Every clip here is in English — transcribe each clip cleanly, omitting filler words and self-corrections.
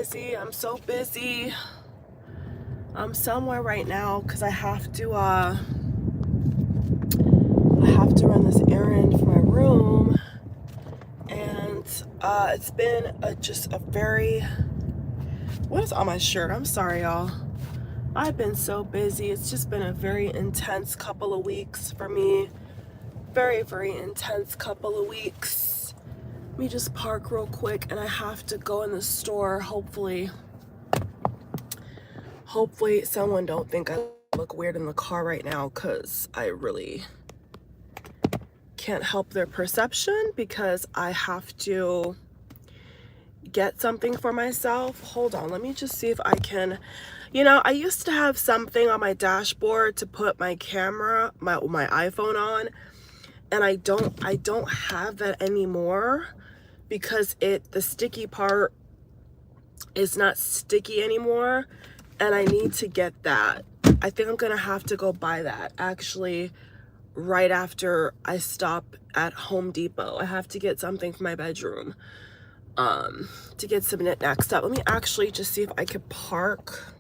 busy. I'm so busy. I'm somewhere right now because I have to run this errand for my room, and it's been just a very, what is on my shirt? I'm sorry, y'all. I've been so busy. It's just been a very intense couple of weeks for me. Very, very intense couple of weeks. Let me just park real quick, and I have to go in the store. Hopefully someone don't think I look weird in the car right now, because I really can't help their perception because I have to get something for myself. Hold on, let me just see if I can, I used to have something on my dashboard to put my camera, my iPhone on, and I don't have that anymore because the sticky part is not sticky anymore, and I need to get that. I think I'm gonna have to go buy that actually right after I stop at Home Depot. I have to get something for my bedroom to get some knickknacks stuff. Let me actually just see if I could park.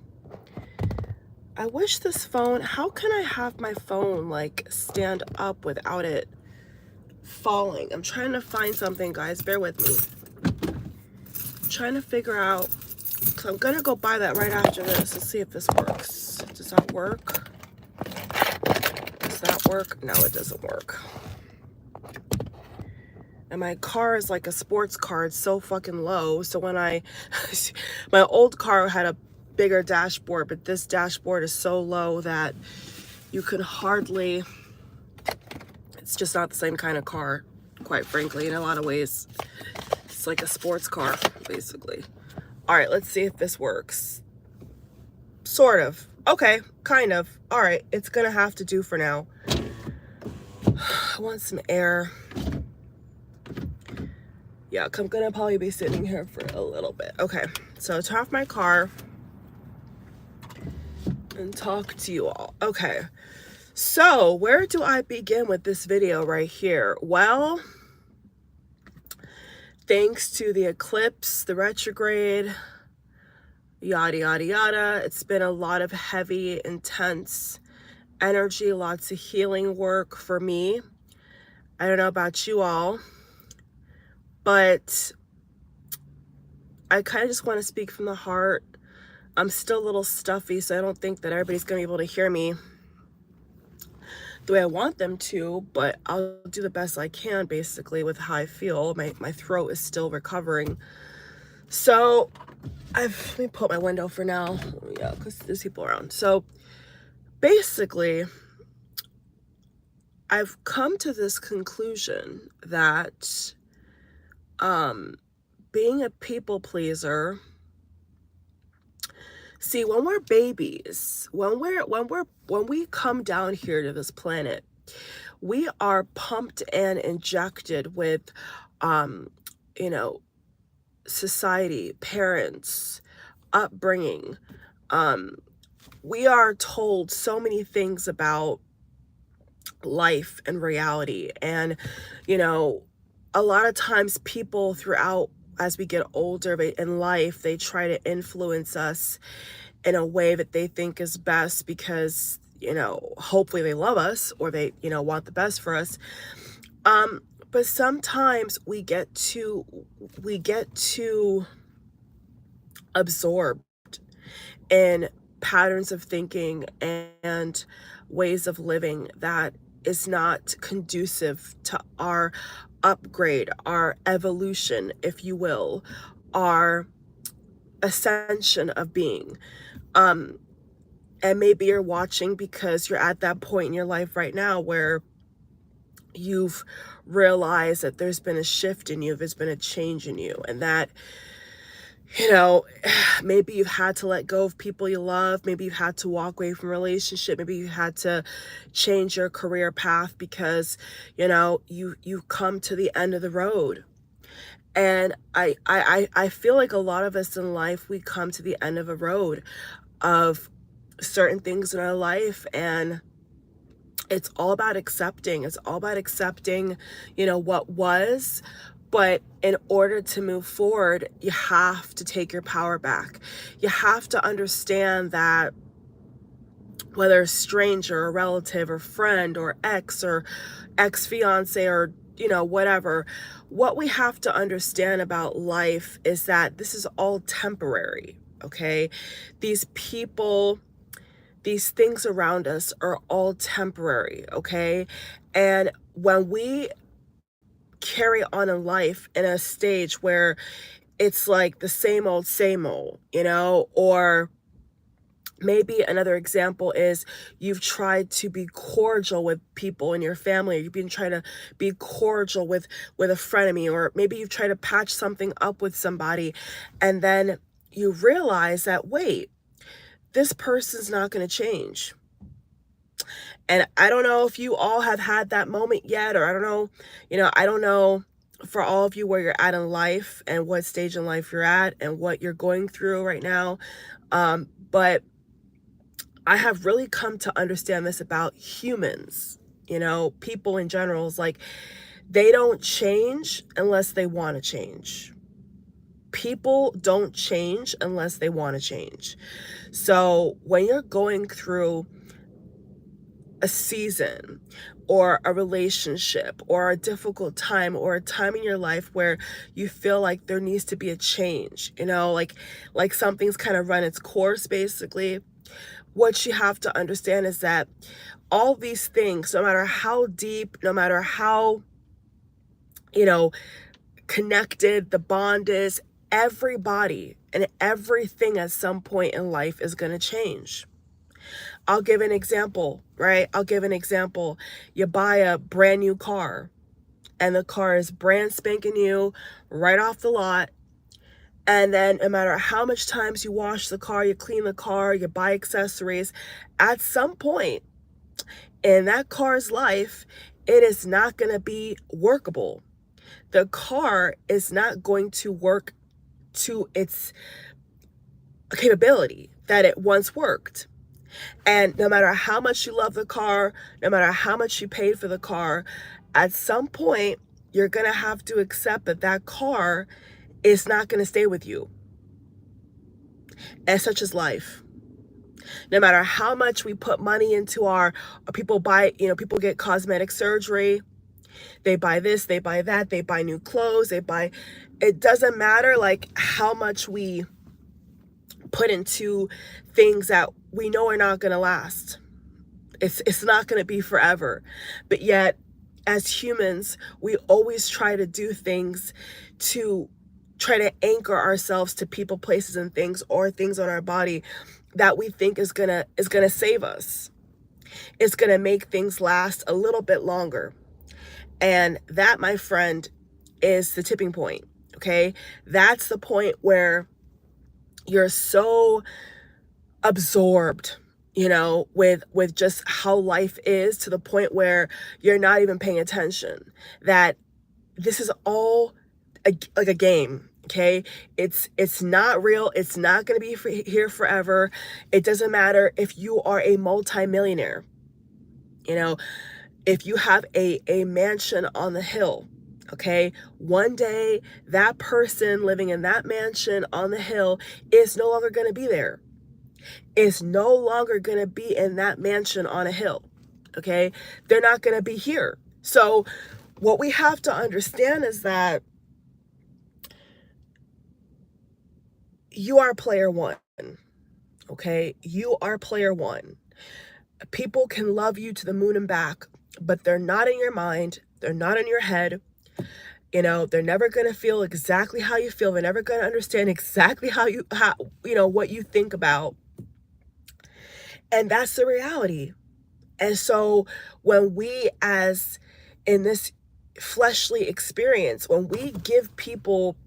I wish this phone, how can I have my phone like stand up without it falling? I'm trying to find something, guys, bear with me. I'm trying to figure out, so I'm gonna go buy that right after this. Let's see if this works. Does that work? Does that work? No, it doesn't work. And my car is like a sports car. It's so fucking low. So when my old car had a bigger dashboard, but this dashboard is so low that you can hardly, it's just not the same kind of car, quite frankly. In a lot of ways, it's like a sports car, basically. All right, let's see if this works. Sort of. Okay, kind of. All right, it's gonna have to do for now. I want some air. Yeah, I'm gonna probably be sitting here for a little bit. Okay, so turn off my car and talk to you all. Okay, so where do I begin with this video right here? Well, thanks to the eclipse, the retrograde, yada, yada, yada, it's been a lot of heavy, intense energy, lots of healing work for me. I don't know about you all, but I kind of just want to speak from the heart. I'm still a little stuffy, so I don't think that everybody's going to be able to hear me the way I want them to, but I'll do the best I can, basically, with how I feel. My throat is still recovering. So let me put my window for now. Yeah, because there's people around. So basically, I've come to this conclusion that being a people pleaser, see, when we're babies, when we come down here to this planet, we are pumped and injected with society, parents, upbringing. We are told so many things about life and reality, and a lot of times people throughout, as we get older in life, they try to influence us in a way that they think is best because hopefully they love us, or they want the best for us. But sometimes we get too absorbed in patterns of thinking and ways of living that is not conducive to our upgrade, our evolution, if you will, our ascension of being. And maybe you're watching because you're at that point in your life right now where you've realized that there's been a shift in you, there's been a change in you, and that maybe you've had to let go of people you love, maybe you've had to walk away from a relationship, maybe you had to change your career path because you've come to the end of the road. And I feel like a lot of us in life, we come to the end of a road of certain things in our life, and it's all about accepting. It's all about accepting what was, But in order to move forward, you have to take your power back. You have to understand that whether a stranger, a relative, or friend, or ex-fiance, or whatever, what we have to understand about life is that this is all temporary, okay? These people, these things around us are all temporary, okay? And when we carry on in life in a stage where it's like the same old, or maybe another example is you've tried to be cordial with people in your family, or you've been trying to be cordial with a frenemy, or maybe you've tried to patch something up with somebody, and then you realize that, wait, this person's not going to change. And I don't know if you all have had that moment yet, or I don't know, I don't know for all of you where you're at in life and what stage in life you're at and what you're going through right now. But I have really come to understand this about humans, people in general. Is like, they don't change unless they want to change. People don't change unless they want to change. So when you're going through a season or a relationship or a difficult time or a time in your life where you feel like there needs to be a change, like something's kind of run its course, basically, what you have to understand is that all these things, no matter how deep, no matter how, connected the bond is, everybody and everything at some point in life is going to change. I'll give an example, right? You buy a brand new car, and the car is brand spanking new, right off the lot. And then no matter how much times you wash the car, you clean the car, you buy accessories, at some point in that car's life, it is not going to be workable. The car is not going to work to its capability that it once worked. And no matter how much you love the car, no matter how much you paid for the car, at some point, you're going to have to accept that that car is not going to stay with you. And such is life. No matter how much we put money into people buy, people get cosmetic surgery. They buy this, they buy that, they buy new clothes, it doesn't matter like how much we put into things that we know are not going to last. It's not going to be forever. But yet, as humans, we always try to do things to try to anchor ourselves to people, places, and things, or things on our body that we think is gonna save us. It's gonna make things last a little bit longer. And that, my friend, is the tipping point. Okay? That's the point where you're so absorbed, with just how life is, to the point where you're not even paying attention, that this is all like a game. Okay, it's not real. It's not going to be here forever. It doesn't matter if you are a multimillionaire, if you have a mansion on the hill. Okay, one day that person living in that mansion on the hill is no longer going to be there. Is no longer going to be in that mansion on a hill. Okay, they're not going to be here. So what we have to understand is that you are player one. Okay, you are player one. People can love you to the moon and back, but they're not in your mind. They're not in your head. They're never going to feel exactly how you feel. They're never going to understand exactly what you think about. And that's the reality. And so when we, as in this fleshly experience, when we give people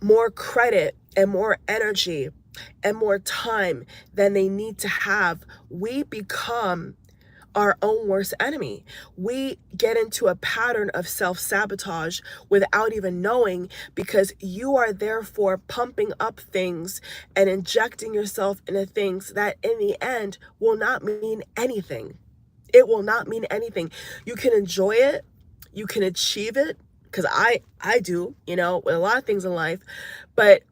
more credit and more energy and more time than they need to have, we become our own worst enemy. We get into a pattern of self-sabotage without even knowing, because you are therefore pumping up things and injecting yourself into things that in the end will not mean anything. It will not mean anything. You can enjoy it, you can achieve it, because I do, you know, with a lot of things in life, but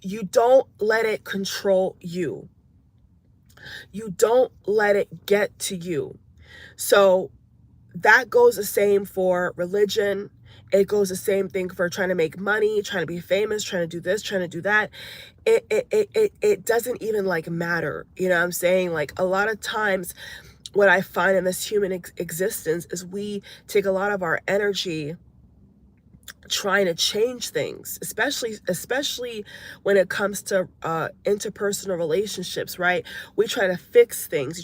you don't let it control you. You don't let it get to you. So that goes the same for religion. It goes the same thing for trying to make money, trying to be famous, trying to do this, trying to do that. It doesn't even like matter. You know what I'm saying? Like a lot of times what I find in this human existence is we take a lot of our energy trying to change things, especially when it comes to interpersonal relationships, right? We try to fix things.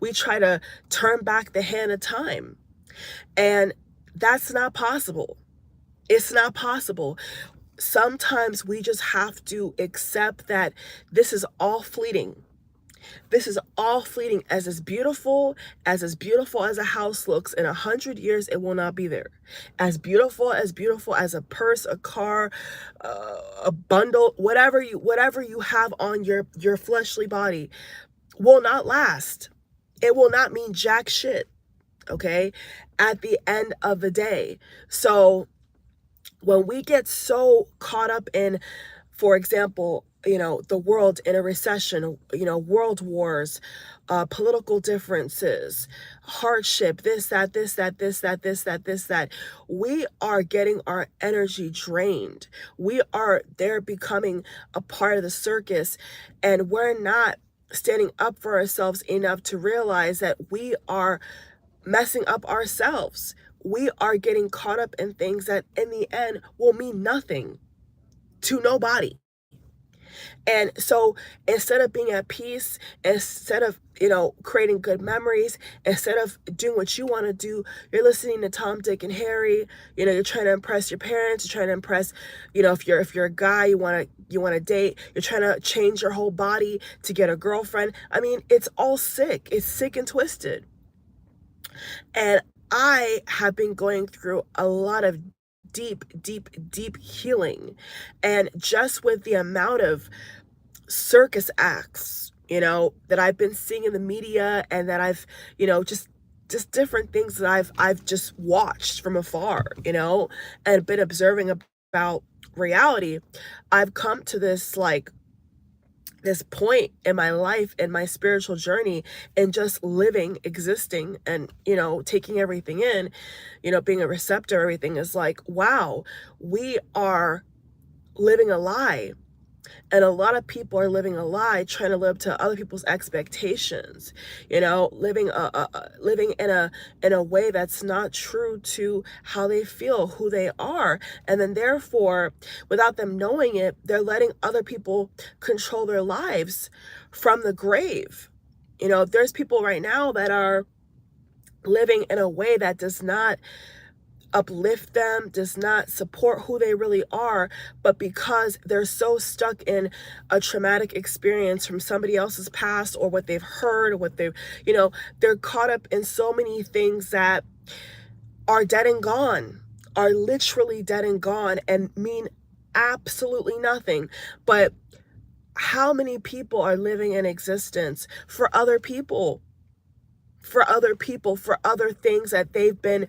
We try to turn back the hand of time. And that's not possible. It's not possible. Sometimes we just have to accept that this is all fleeting. This is all fleeting. As beautiful as a house looks, in 100 years, it will not be there. As beautiful as a purse, a car, a bundle, whatever you have on your fleshly body will not last. It will not mean jack shit, okay, at the end of the day. So when we get so caught up in, for example, you know, the world in a recession, you know, world wars, political differences, hardship, this, that, we are getting our energy drained. We are there becoming a part of the circus, and we're not standing up for ourselves enough to realize that we are messing up ourselves. We are getting caught up in things that in the end will mean nothing to nobody. And so instead of being at peace, instead of, you know, creating good memories, instead of doing what you want to do, you're listening to Tom, Dick, and Harry. You know, you're trying to impress your parents, you're trying to impress, you know, if you're a guy, you want to date, you're trying to change your whole body to get a girlfriend. I mean, it's all sick. It's sick and twisted. And I have been going through a lot of deep healing. And just with the amount of circus acts, you know, that I've been seeing in the media, and that I've, you know, just different things that I've just watched from afar, you know, and been observing about reality, I've come to this point in my life, in my spiritual journey, and just living, existing, and, you know, taking everything in, you know, being a receptor, everything is like, wow, we are living a lie. And a lot of people are living a lie, trying to live to other people's expectations, you know, living in a way that's not true to how they feel, who they are. And then therefore, without them knowing it, they're letting other people control their lives from the grave. You know, there's people right now that are living in a way that does not uplift them, does not support who they really are, but because they're so stuck in a traumatic experience from somebody else's past, or what they've heard, or what they've, you know, they're caught up in so many things that are dead and gone, are literally dead and gone, and mean absolutely nothing. But how many people are living in existence for other people, for other things that they've been,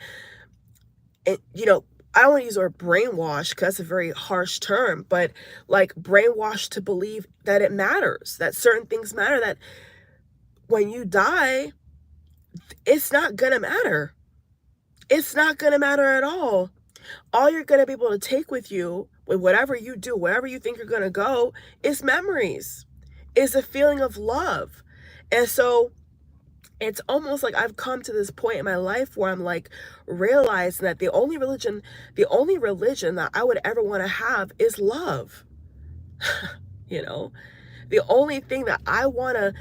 you know, I don't want to use the word brainwash because that's a very harsh term, but like brainwashed to believe that it matters, that certain things matter, that when you die, it's not gonna matter. It's not gonna matter at all. All you're gonna be able to take with you, with whatever you do, wherever you think you're gonna go, is memories, is a feeling of love. And so it's almost like I've come to this point in my life where I'm like realizing that the only religion that I would ever want to have is love. You know, the only thing that I want to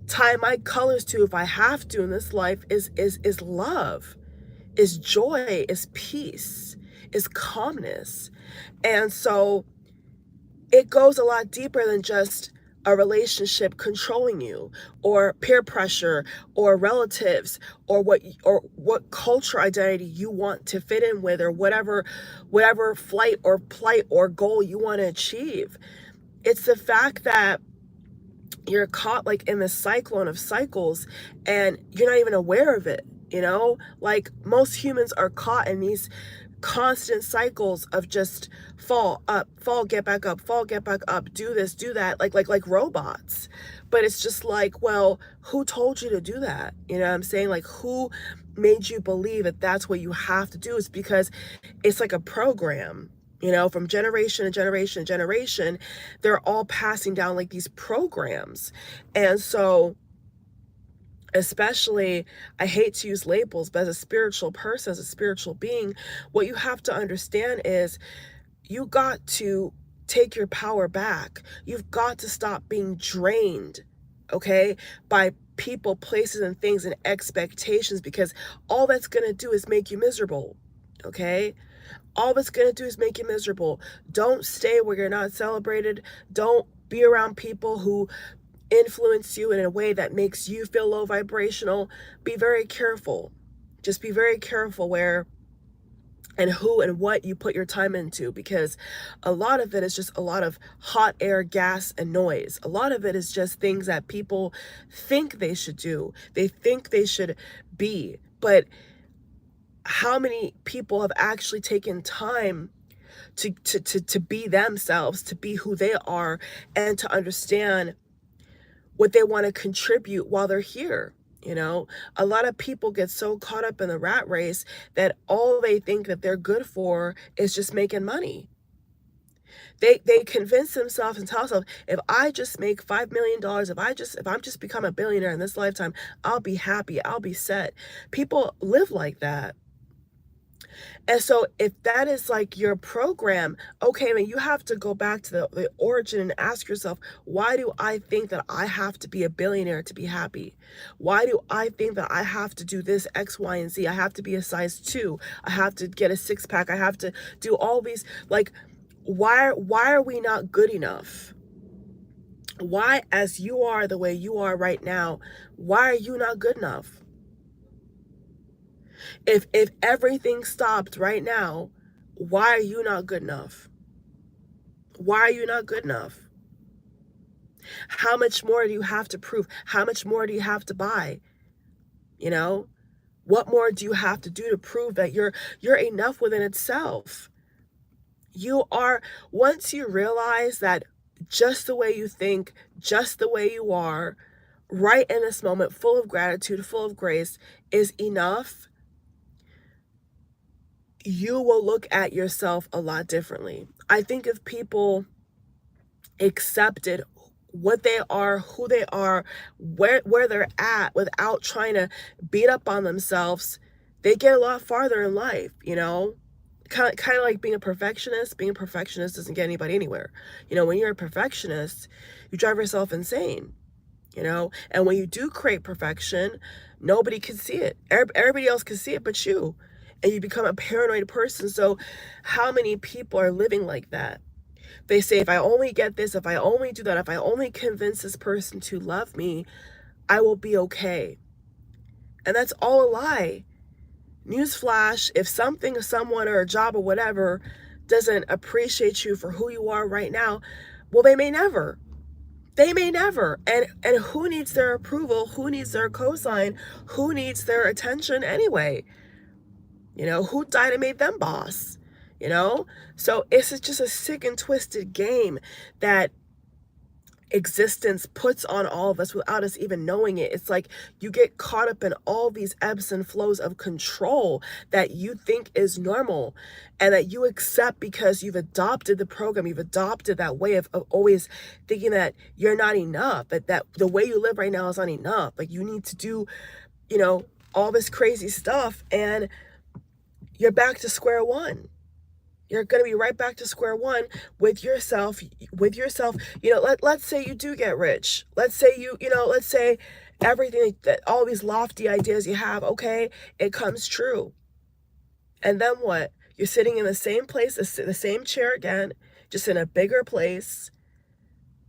tie my colors to, if I have to in this life, is love, is joy, is peace, is calmness. And so it goes a lot deeper than just a relationship controlling you, or peer pressure, or relatives, or what culture identity you want to fit in with, or whatever flight or plight or goal you want to achieve. It's the fact that you're caught like in this cyclone of cycles, and you're not even aware of it. You know, like most humans are caught in these constant cycles of just fall up, fall, get back up, fall, get back up, do this, do that, like robots. But it's just like, well, who told you to do that? You know what I'm saying? Like, who made you believe that that's what you have to do? It's because it's like a program, you know, from generation to generation to generation. They're all passing down like these programs. And so, especially, I hate to use labels, but as a spiritual person, as a spiritual being, what you have to understand is you got to take your power back. You've got to stop being drained, okay, by people, places, and things and expectations, because all that's going to do is make you miserable, okay? All it's going to do is make you miserable. Don't stay where you're not celebrated. Don't be around people who influence you in a way that makes you feel low vibrational. Be very careful. Just be very careful where and who and what you put your time into, because a lot of it is just a lot of hot air, gas, and noise. A lot of it is just things that people think they should do. They think they should be. But how many people have actually taken time to be themselves, to be who they are, and to understand what they want to contribute while they're here? You know, a lot of people get so caught up in the rat race that all they think that they're good for is just making money. They convince themselves and tell themselves, if I just make $5 million, if I'm just become a billionaire in this lifetime, I'll be happy, I'll be set. People live like that. And so if that is like your program, okay, I mean, you have to go back to the origin and ask yourself, why do I think that I have to be a billionaire to be happy? Why do I think that I have to do this X, Y, and Z? I have to be a size 2. I have to get a 6-pack. I have to do all these, like, why are we not good enough? Why, as you are the way you are right now, why are you not good enough? If everything stopped right now, why are you not good enough? Why are you not good enough? How much more do you have to prove? How much more do you have to buy? You know, what more do you have to do to prove that you're enough within itself? You are, once you realize that just the way you think, just the way you are, right in this moment, full of gratitude, full of grace, is enough, you will look at yourself a lot differently. I think if people accepted what they are, who they are, where they're at, without trying to beat up on themselves, they get a lot farther in life, you know? Kind of like being a perfectionist. Being a perfectionist doesn't get anybody anywhere. You know, when you're a perfectionist, you drive yourself insane, you know? And when you do create perfection, nobody can see it. Everybody else can see it but you. And you become a paranoid person. So how many people are living like that? They say, if I only get this, if I only do that, if I only convince this person to love me, I will be okay. And that's all a lie. Newsflash, if something or someone or a job or whatever doesn't appreciate you for who you are right now, well, they may never. They may never. And who needs their approval? Who needs their cosign? Who needs their attention anyway? You know, who died and made them boss? You know? So it's just a sick and twisted game that existence puts on all of us without us even knowing it. It's like you get caught up in all these ebbs and flows of control that you think is normal and that you accept because you've adopted the program. You've adopted that way of always thinking that you're not enough, that the way you live right now is not enough. Like you need to do, you know, all this crazy stuff, and you're back to square one. You're going to be right back to square one with yourself, you know. Let's say you do get rich. Let's say let's say everything, that all these lofty ideas you have, okay, it comes true. And then what? You're sitting in the same place, the same chair again, just in a bigger place,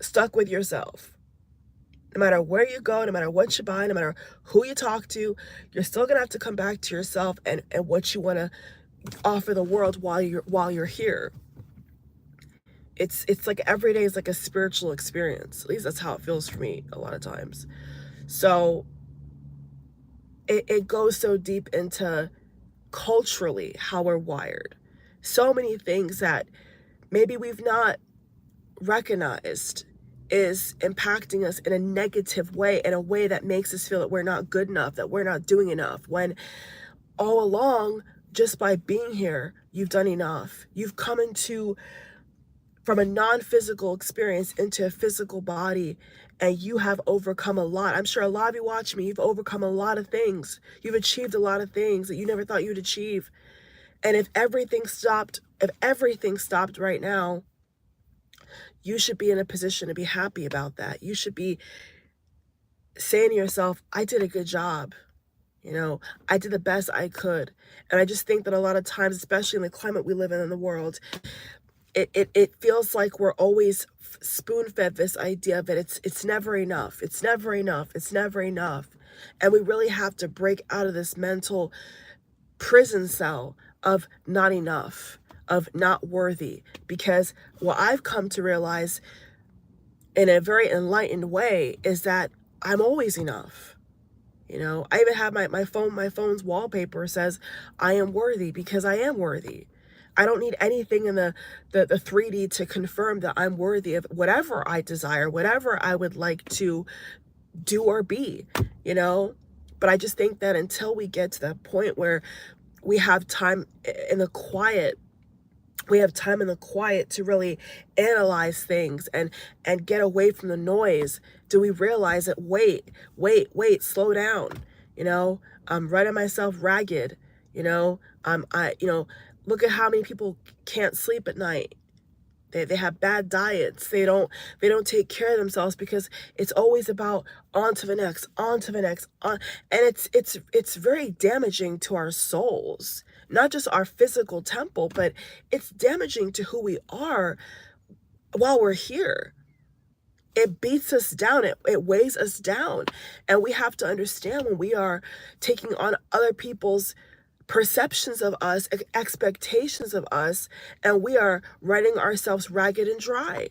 stuck with yourself. No matter where you go, no matter what you buy, no matter who you talk to, you're still going to have to come back to yourself and what you want to offer the world while you're here. It's like every day is like a spiritual experience. At least that's how it feels for me a lot of times. So it goes so deep into culturally how we're wired. so many things that maybe we've not recognized is impacting us in a negative way, in a way that makes us feel that we're not good enough, that we're not doing enough, when all along, just by being here, you've done enough. You've come into from a non-physical experience into a physical body, and you have overcome a lot. I'm sure a lot of you watch me, you've overcome a lot of things. You've achieved a lot of things that you never thought you'd achieve. And if everything stopped right now, you should be in a position to be happy about that. You should be saying to yourself, I did a good job. I did the best I could. And I just think that a lot of times, especially in the climate we live in the world, it feels like we're always spoon-fed this idea that it's never enough. It's never enough. It's never enough. And we really have to break out of this mental prison cell of not enough, of not worthy. Because what I've come to realize in a very enlightened way is that I'm always enough. I even have my phone's wallpaper says I am worthy, because I am worthy. I don't need anything in the 3D to confirm that I'm worthy of whatever I desire, whatever I would like to do or be, But I just think that until we get to that point where we have time in the quiet, to really analyze things and get away from the noise, do we realize that, wait, slow down, I'm running myself ragged, look at how many people can't sleep at night. They have bad diets. They don't take care of themselves, because it's always about on to the next, on. And it's very damaging to our souls, not just our physical temple, but it's damaging to who we are while we're here. It beats us down. It weighs us down. And we have to understand, when we are taking on other people's perceptions of us, expectations of us, and we are running ourselves ragged and dry.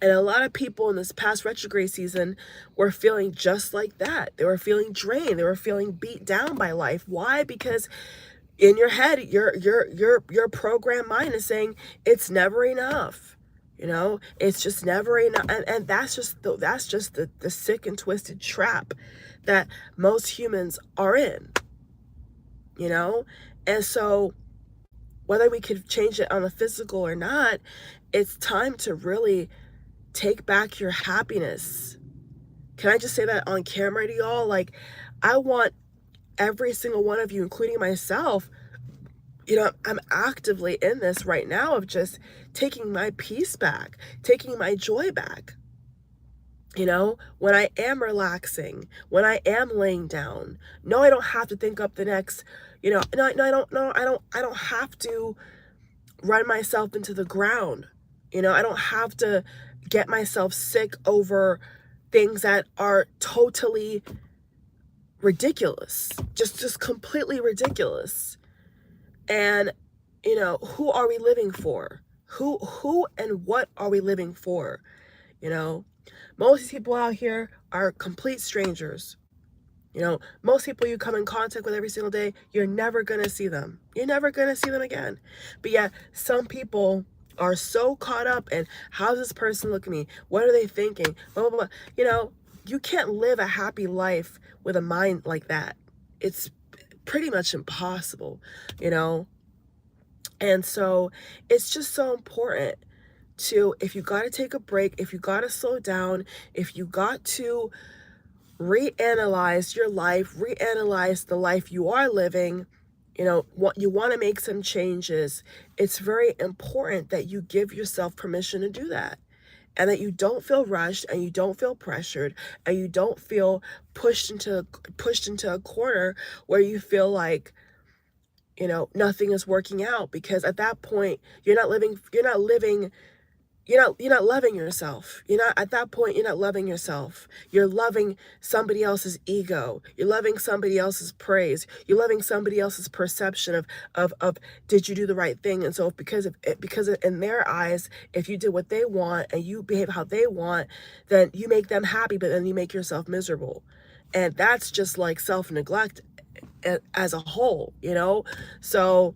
And a lot of people in this past retrograde season were feeling just like that. They were feeling drained. They were feeling beat down by life. Why? Because in your head, your programmed mind is saying it's never enough. It's just never enough. And that's just the sick and twisted trap that most humans are in. And so whether we could change it on the physical or not, it's time to really take back your happiness. Can I just say that on camera to y'all? Like, I want every single one of you, including myself, I'm actively in this right now of just taking my peace back, taking my joy back. When I am relaxing, when I am laying down, no, I don't have to think up the next, no, I don't have to run myself into the ground. I don't have to get myself sick over things that are totally ridiculous, just completely ridiculous. And, who are we living for? Who and what are we living for? Most of these people out here are complete strangers. Most people you come in contact with every single day, you're never going to see them. You're never going to see them again. But yet, some people are so caught up in, how's this person look at me? What are they thinking? Blah, blah, blah. You can't live a happy life with a mind like that. It's pretty much impossible, And so it's just so important to, if you got to take a break, if you got to slow down, if you got to reanalyze your life, reanalyze the life you are living, what you want to make some changes, it's very important that you give yourself permission to do that. And that you don't feel rushed, and you don't feel pressured, and you don't feel pushed into a corner where you feel like, nothing is working out, because at that point you're not loving yourself. At that point, you're not loving yourself. You're loving somebody else's ego. You're loving somebody else's praise. You're loving somebody else's perception of did you do the right thing? And so because in their eyes, if you did what they want and you behave how they want, then you make them happy, but then you make yourself miserable. And that's just like self-neglect as a whole, So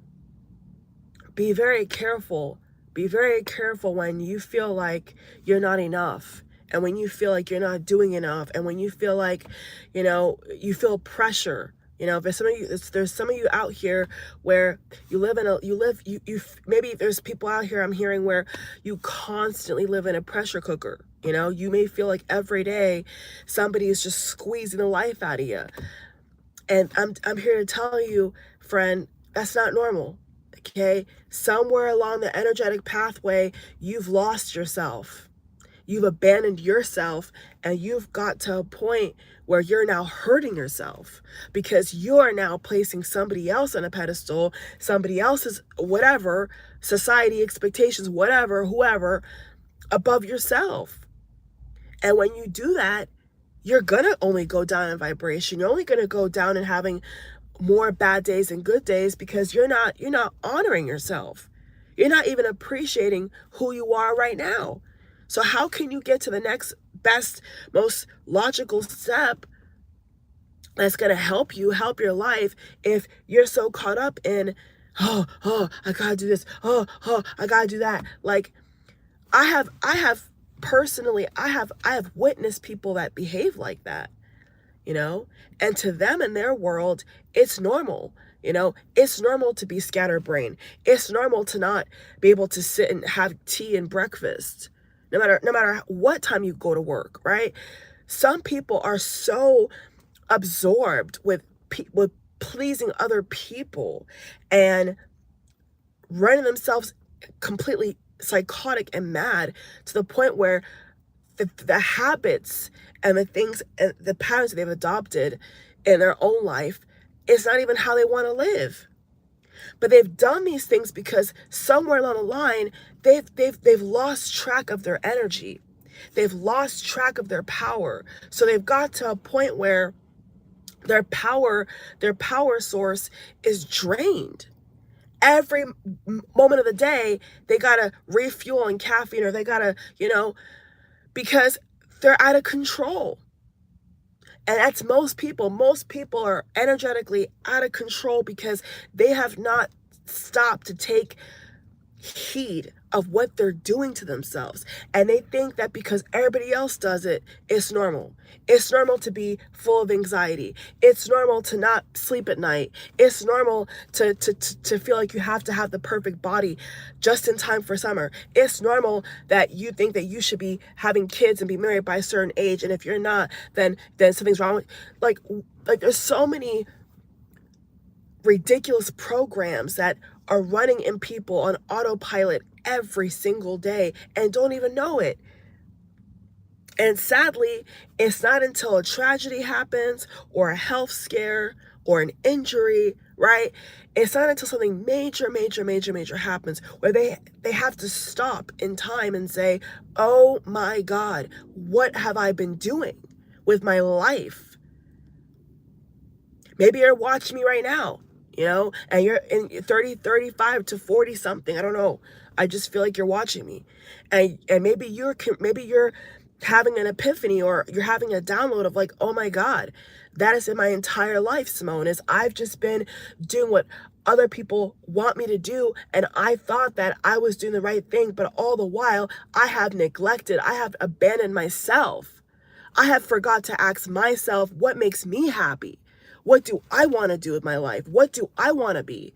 be very careful. Be very careful when you feel like you're not enough, and when you feel like you're not doing enough, and when you feel like, you feel pressure. There's some of you out here where maybe there's people out here I'm hearing where you constantly live in a pressure cooker. You may feel like every day somebody is just squeezing the life out of you. And I'm here to tell you, friend, that's not normal. Okay? Somewhere along the energetic pathway, you've lost yourself. You've abandoned yourself, and you've got to a point where you're now hurting yourself because you're now placing somebody else on a pedestal, somebody else's whatever, society expectations, whatever, whoever, above yourself. And when you do that, you're going to only go down in vibration. You're only going to go down in having more bad days than good days because you're not honoring yourself. You're not even appreciating who you are right now. So how can you get to the next best, most logical step that's going to help your life, if you're so caught up in, I gotta do this, I gotta do that. Like, I have personally, I have witnessed people that behave like that, and to them in their world, it's normal. It's normal to be scatterbrained. It's normal to not be able to sit and have tea and breakfast, no matter what time you go to work, right? Some people are so absorbed with pleasing other people and running themselves completely psychotic and mad to the point where the habits and the things and the patterns that they've adopted in their own life is not even how they want to live. But they've done these things because somewhere along the line they've lost track of their energy. They've lost track of their power. So they've got to a point where their power source is drained. Every moment of the day, they gotta refuel on caffeine, or they gotta, because they're out of control. And that's most people. Most people are energetically out of control because they have not stopped to take heed of what they're doing to themselves. And they think that because everybody else does it, it's normal. It's normal to be full of anxiety. It's normal to not sleep at night. It's normal to feel like you have to have the perfect body just in time for summer. It's normal that you think that you should be having kids and be married by a certain age. And if you're not, then something's wrong. Like there's so many ridiculous programs that are running in people on autopilot every single day and don't even know it. And sadly, it's not until a tragedy happens or a health scare or an injury, right? It's not until something major happens where they have to stop in time and say, oh my God, what have I been doing with my life? Maybe you're watching me right now, and you're in 30, 35 to 40 something. I don't know. I just feel like you're watching me. And maybe you're having an epiphany, or you're having a download of like, oh my God, that is in my entire life, Simone, is I've just been doing what other people want me to do. And I thought that I was doing the right thing, but all the while I have neglected, I have abandoned myself. I have forgot to ask myself, what makes me happy? What do I want to do with my life? What do I want to be?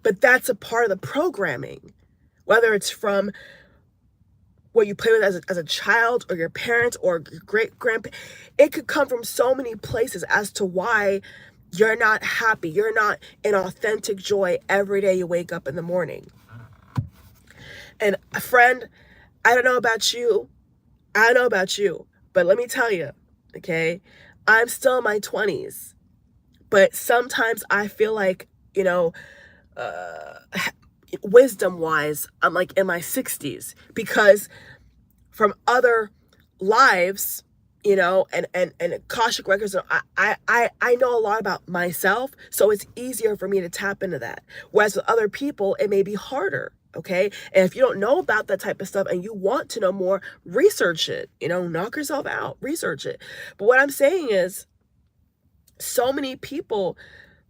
But that's a part of the programming, whether it's from what you play with as a child, or your parents, or your great-grandparents. It could come from so many places as to why you're not happy. You're not in authentic joy every day you wake up in the morning. And a friend, I don't know about you, but let me tell you, okay, I'm still in my 20s, but sometimes I feel like, wisdom-wise, I'm like in my 60s, because from other lives, and Akashic records, I know a lot about myself, so it's easier for me to tap into that. Whereas with other people, it may be harder. Okay. And if you don't know about that type of stuff and you want to know more, research it, knock yourself out, research it. But what I'm saying is, so many people,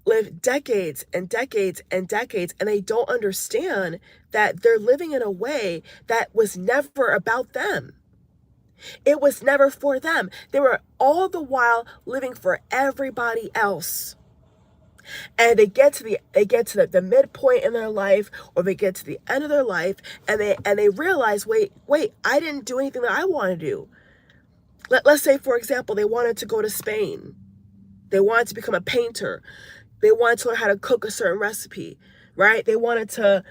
live decades and decades and decades, and they don't understand that they're living in a way that was never about them. It was never for them. They were all the while living for everybody else. And they get to the midpoint in their life, or they get to the end of their life, and they realize, wait, I didn't do anything that I want to do. Let's say, for example, they wanted to go to Spain. They wanted to become a painter. They wanted to learn how to cook a certain recipe, right? They wanted to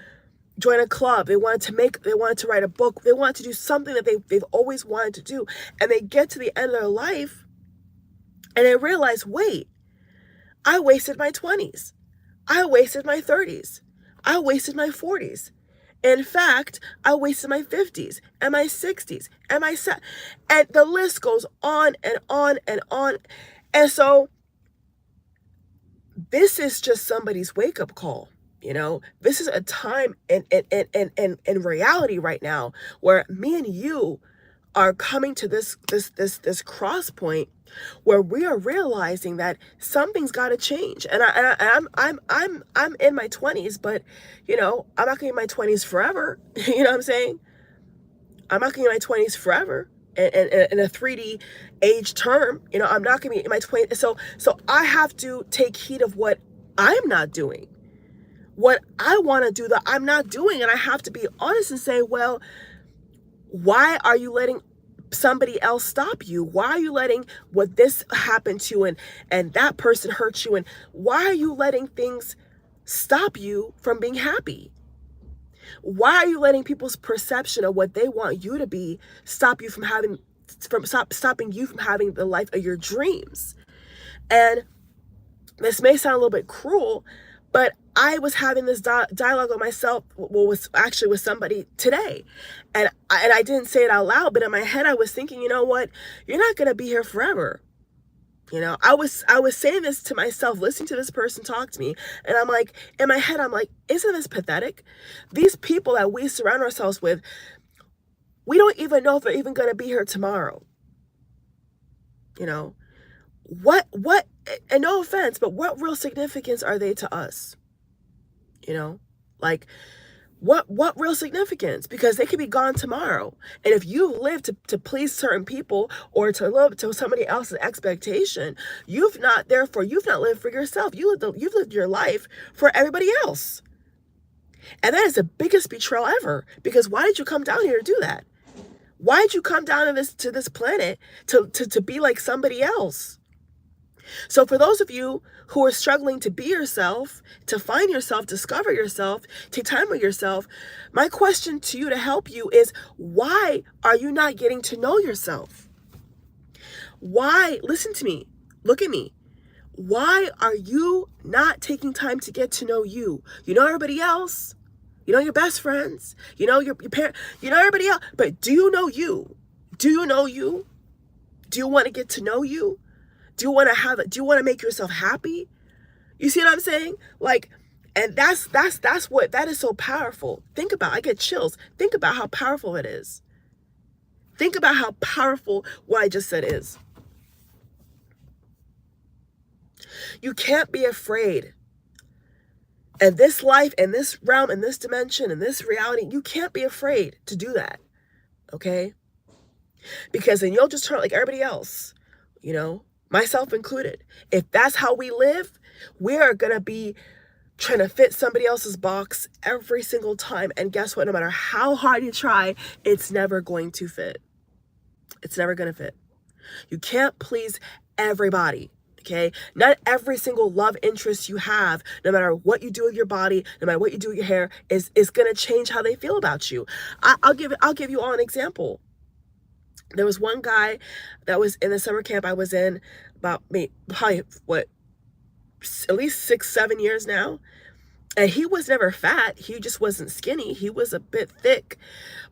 join a club. They wanted to write a book. They wanted to do something that they've always wanted to do. And they get to the end of their life and they realize, wait, I wasted my 20s. I wasted my 30s. I wasted my 40s. In fact, I wasted my 50s and my 60s and and the list goes on and on and on. And so this is just somebody's wake-up call. This is a time in reality right now where me and you are coming to this cross point where we are realizing that something's got to change. And I'm in my 20s, but I'm not going to be in my 20s forever. You know what I'm saying? I'm not going to be in my 20s forever. In a 3D age term, I'm not going to be in my 20s. So I have to take heed of what I'm not doing, what I want to do that I'm not doing. And I have to be honest and say, well, why are you letting somebody else stop you? Why are you letting what this happened to you and that person hurt you? And why are you letting things stop you from being happy? Why are you letting people's perception of what they want you to be stopping you from having the life of your dreams? And this may sound a little bit cruel, but I was having this dialogue with myself, was actually with somebody today. And I didn't say it out loud, but in my head I was thinking, you know what? You're not going to be here forever. I was saying this to myself, listening to this person talk to me, and I'm like, in my head, I'm like, isn't this pathetic? These people that we surround ourselves with, we don't even know if they're even going to be here tomorrow. What, and no offense, but what real significance are they to us? Like, what real significance? Because they could be gone tomorrow. And if you live to please certain people or to live to somebody else's expectation, you've not lived for yourself. You've lived your life for everybody else. And that is the biggest betrayal ever. Because why did you come down here to do that? Why did you come down to this planet to be like somebody else? So for those of you who are struggling to be yourself, to find yourself, discover yourself, take time with yourself, my question to you to help you is, why are you not getting to know yourself? Why? Listen to me. Look at me. Why are you not taking time to get to know you? You know everybody else. You know your best friends. You know your parents. You know everybody else. But do you know you? Do you know you? Do you want to get to know you? Do you want to make yourself happy? You see what I'm saying? Like, and that is so powerful. Think about, I get chills. Think about how powerful it is. Think about how powerful what I just said is. You can't be afraid. In this life, in this realm, in this dimension, in this reality, you can't be afraid to do that. Okay? Because then you'll just turn like everybody else, myself included. If that's how we live, we are going to be trying to fit somebody else's box every single time. And guess what? No matter how hard you try, it's never going to fit. It's never going to fit. You can't please everybody. Okay? Not every single love interest you have, no matter what you do with your body, no matter what you do with your hair, is going to change how they feel about you. I'll give you all an example. There was one guy that was in the summer camp I was in about probably at least 6-7 years now. And he was never fat. He just wasn't skinny. He was a bit thick,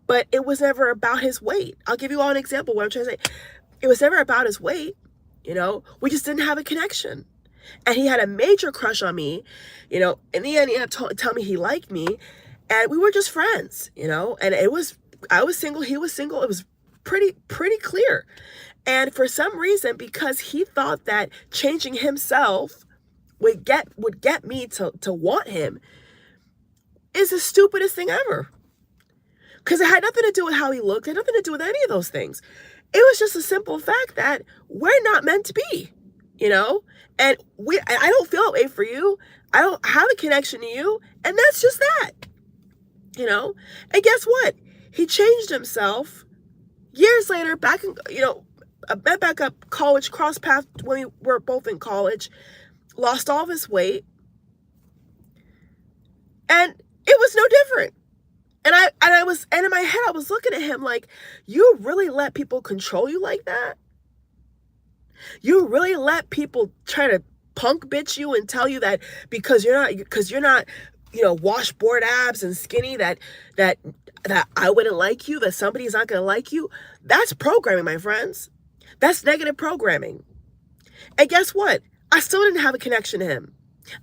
but it was never about his weight. I'll give you all an example. What I'm trying to say, it was never about his weight. We just didn't have a connection. And he had a major crush on me. In the end, he had to tell me he liked me, and we were just friends. And I was single. He was single. It was pretty clear. And for some reason, because he thought that changing himself would get me to want him is the stupidest thing ever. Because it had nothing to do with how he looked. It had nothing to do with any of those things. It was just a simple fact that we're not meant to be, you know? And I don't feel that way for you. I don't have a connection to you. And that's just that, you know? And guess what? He changed himself years later, back in, met back up college, crossed paths when we were both in college, lost all of his weight. And it was no different. And in my head, I was looking at him like, you really let people control you like that? You really let people try to punk bitch you and tell you that because you're not, washboard abs and skinny that I wouldn't like you, that somebody's not going to like you? That's programming, my friends. That's negative programming. And guess what? I still didn't have a connection to him.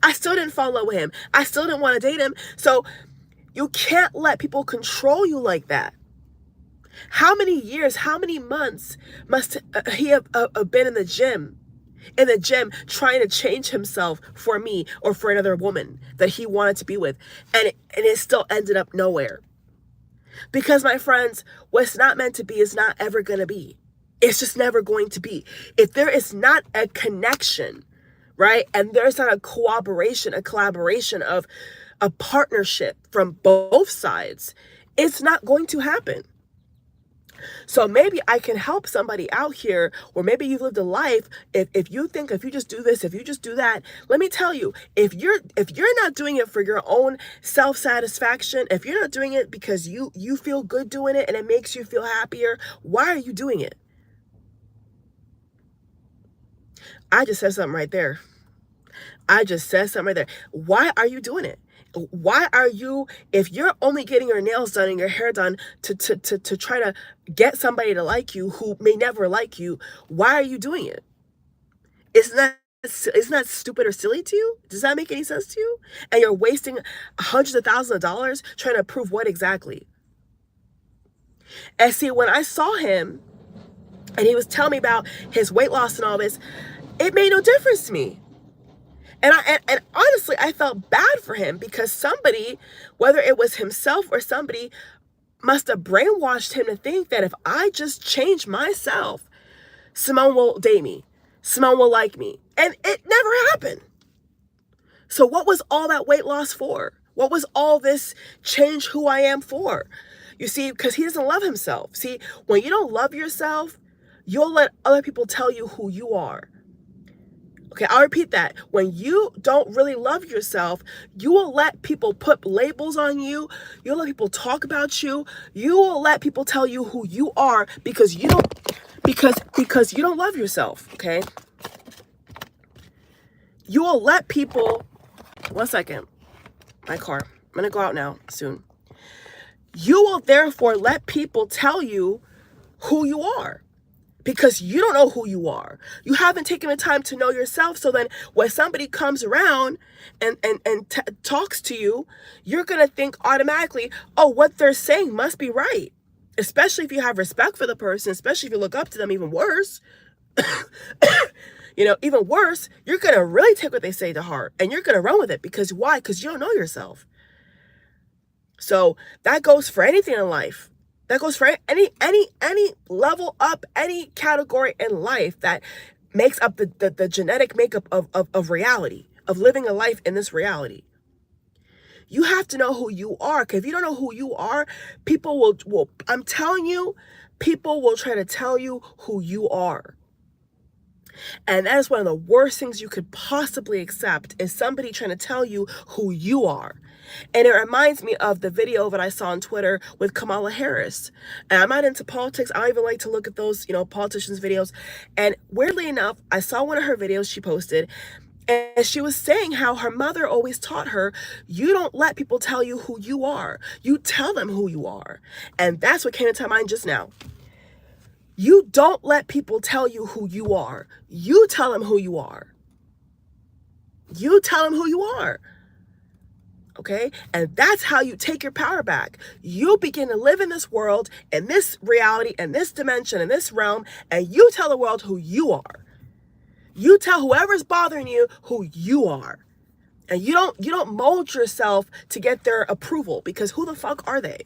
I still didn't fall in love with him. I still didn't want to date him. So you can't let people control you like that. How many years, how many months must he have been in the gym trying to change himself for me or for another woman that he wanted to be with, and it still ended up nowhere? Because, my friends, what's not meant to be is not ever going to be. It's just never going to be. If there is not a connection, right, and there's not a cooperation, a collaboration of a partnership from both sides, it's not going to happen. So maybe I can help somebody out here, or maybe you've lived a life. If you think if you just do this, if you just do that, let me tell you, if you're not doing it for your own self-satisfaction, if you're not doing it because you feel good doing it and it makes you feel happier, why are you doing it? I just said something right there. Why are you doing it? Why are you, if you're only getting your nails done and your hair done to try to get somebody to like you who may never like you, why are you doing it? Isn't that stupid or silly to you? Does that make any sense to you? And you're wasting hundreds of thousands of dollars trying to prove what exactly? And see, when I saw him and he was telling me about his weight loss and all this, it made no difference to me. And honestly, I felt bad for him because somebody, whether it was himself or somebody, must have brainwashed him to think that if I just change myself, Simone will date me. Simone will like me. And it never happened. So what was all that weight loss for? What was all this change who I am for? You see, because he doesn't love himself. See, when you don't love yourself, you'll let other people tell you who you are. Okay, I'll repeat that. When you don't really love yourself, you will let people put labels on you. You'll let people talk about you. You will let people tell you who you are because you don't love yourself, okay? You will let people, one second, my car. I'm going to go out now soon. You will therefore let people tell you who you are. Because you don't know who you are. You haven't taken the time to know yourself. So then when somebody comes around and talks to you, you're going to think automatically, oh, what they're saying must be right. Especially if you have respect for the person, especially if you look up to them. Even worse, even worse, you're going to really take what they say to heart. And you're going to run with it. Because why? Because you don't know yourself. So that goes for anything in life. That goes for any level up, any category in life that makes up the genetic makeup of reality, of living a life in this reality. You have to know who you are, because if you don't know who you are, people will, I'm telling you, people will try to tell you who you are. And that is one of the worst things you could possibly accept, is somebody trying to tell you who you are. And it reminds me of the video that I saw on Twitter with Kamala Harris. And I'm not into politics. I don't even like to look at those, politicians' videos. And weirdly enough, I saw one of her videos she posted, and she was saying how her mother always taught her, you don't let people tell you who you are. You tell them who you are. And that's what came into my mind just now. You don't let people tell you who you are. You tell them who you are. You tell them who you are. Okay? And that's how you take your power back. You begin to live in this world, in this reality, in this dimension, in this realm, and you tell the world who you are. You tell whoever's bothering you who you are. And you don't mold yourself to get their approval, because who the fuck are they?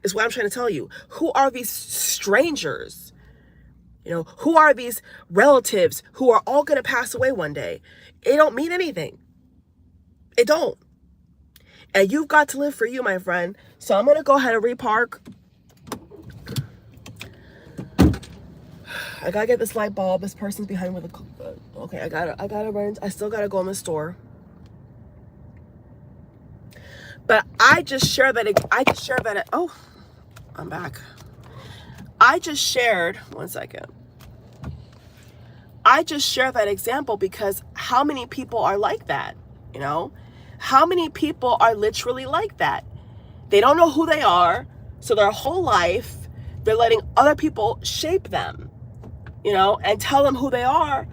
Is what I'm trying to tell you. Who are these strangers? Who are these relatives who are all going to pass away one day? It don't mean anything. It don't. And you've got to live for you, my friend. So I'm going to go ahead and repark. I got to get this light bulb. This person's behind with a... Okay, I got to run. I still got to go in the store. But I just shared that. Oh, I'm back. I just shared, one second. I just shared that example because how many people are like that? How many people are literally like that? They don't know who they are. So their whole life, they're letting other people shape them, and tell them who they are.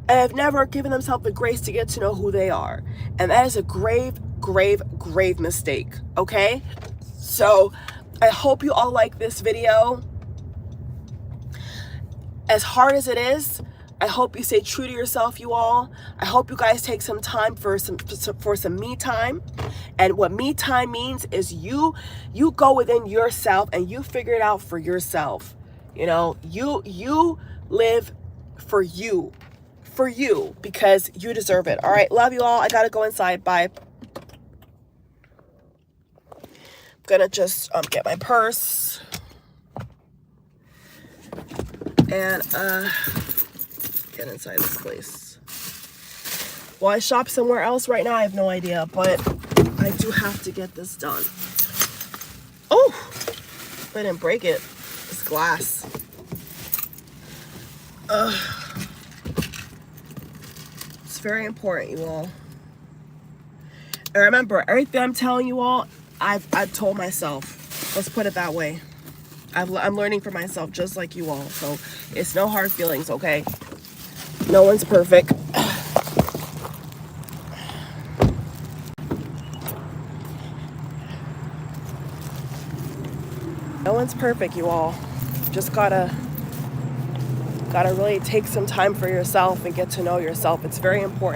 And have never given themselves the grace to get to know who they are. And that is a grave mistake, okay? So I hope you all like this video. As hard as it is, I hope you stay true to yourself, you all. I hope you guys take some time for some me time. And what me time means is you go within yourself and you figure it out for yourself. You live for you. For you, because you deserve it. All right, love you all. I gotta go inside. Bye. I'm gonna just get my purse and get inside this place. Will I shop somewhere else right now? I have no idea, but I do have to get this done. Oh, I didn't break it. It's glass. Very important, you all. And remember, everything I'm telling you all, I've told myself. Let's put it that way. I'm learning for myself just like you all. So it's no hard feelings, okay? No one's perfect. No one's perfect, you all. Just gotta really take some time for yourself and get to know yourself. It's very important.